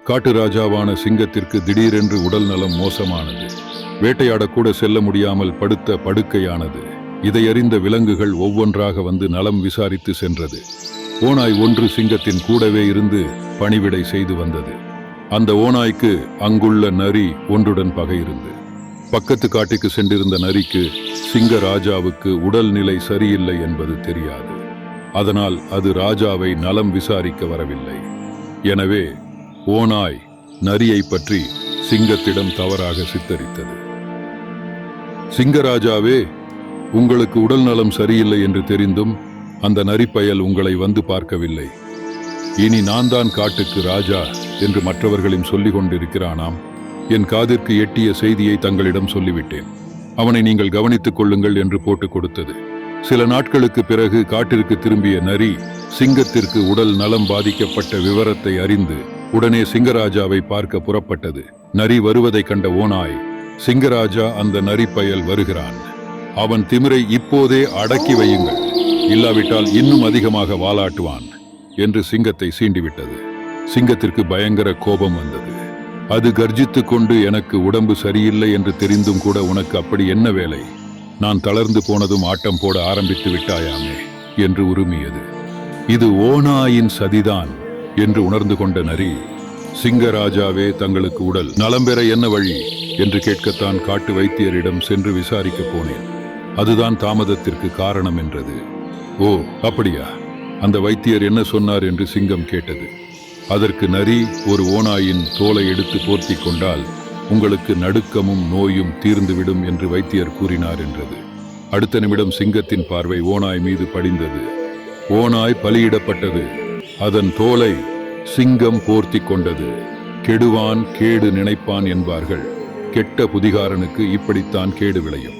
காட்டு ராஜாவான சிங்கத்திற்கு திடீரென்று உடல் நலம் மோசமானது. வேட்டையாடக்கூட செல்ல முடியாமல் படுத்த படுக்கையானது. இதை அறிந்த விலங்குகள் ஒவ்வொன்றாக வந்து நலம் விசாரித்து சென்றது. ஓநாய் ஒன்று சிங்கத்தின் கூடவே இருந்து பணிவிடை செய்து வந்தது. அந்த ஓநாய்க்கு அங்குள்ள நரி ஒன்றுடன் பகை இருந்து பக்கத்து காட்டுக்கு சென்றிருந்த நரிக்கு சிங்க ராஜாவுக்கு உடல்நிலை சரியில்லை என்பது தெரியாது. அதனால் அது ராஜாவை நலம் விசாரிக்க வரவில்லை. எனவே ஓநாய் நரியை பற்றி சிங்கத்திடம் தவறாக சித்தரித்தது. சிங்கராஜாவே, உங்களுக்கு உடல் நலம் சரியில்லை என்று தெரிந்தும் அந்த நரிப்பயல் உங்களை வந்து பார்க்கவில்லை. இனி நான் தான் காட்டுக்கு ராஜா என்று மற்றவர்களும் சொல்லிக் கொண்டிருக்கிறானாம். என் காதிற்கு எட்டிய செய்தியை தங்களிடம் சொல்லிவிட்டேன். அவனை நீங்கள் கவனித்துக் கொள்ளுங்கள் என்று போட்டுக் கொடுத்தது. சில நாட்களுக்கு பிறகு காட்டிற்கு திரும்பிய நரி சிங்கத்திற்கு உடல் நலம் பாதிக்கப்பட்ட விவரத்தை அறிந்து உடனே சிங்கராஜாவை பார்க்க புறப்பட்டது. நரி வருவதை கண்ட ஓநாய், சிங்கராஜா அந்த நரிப்பயல் வருகிறான், அவன் திமிரை இப்போதே அடக்கி வையுங்கள், இல்லாவிட்டால் இன்னும் அதிகமாக வாலாட்டுவான் என்று சிங்கத்தை சீண்டிவிட்டது. சிங்கத்திற்கு பயங்கர கோபம் வந்தது. அது கர்ஜித்துக் கொண்டு, எனக்கு உடம்பு சரியில்லை என்று தெரிந்தும் கூட உனக்கு அப்படி என்ன வேலை? நான் தளர்ந்து போனதும் ஆட்டம் போட ஆரம்பித்து விட்டாயாமே என்று உருமியது. இது ஓநாயின் சதிதான் என்று உணர்ந்து கொண்ட நரி, சிங்கராஜாவே, தங்களுக்கு உடல் நலம் பெற என்ன வழி என்று கேட்கத்தான் காட்டு வைத்தியரிடம் சென்று விசாரிக்க போனேன். அதுதான் தாமதத்திற்கு காரணம் என்றது. ஓ, அப்படியா? அந்த வைத்தியர் என்ன சொன்னார் என்று சிங்கம் கேட்டது. அதற்கு நரி, ஒரு ஓநாயின் தோலை எடுத்து போர்த்தி கொண்டால் உங்களுக்கு நடுக்கமும் நோயும் தீர்ந்துவிடும் என்று வைத்தியர் கூறினார் என்றது. அடுத்த நிமிடம் சிங்கத்தின் பார்வை ஓநாய் மீது படிந்தது. ஓநாய் பலியிடப்பட்டது. அதன் தோலை சிங்கம் போர்த்தி கொண்டது. கெடுவான் கேடு நினைப்பான் என்பார்கள். கெட்ட புதிகாரனுக்கு இப்படித்தான் கேடு விளையும்.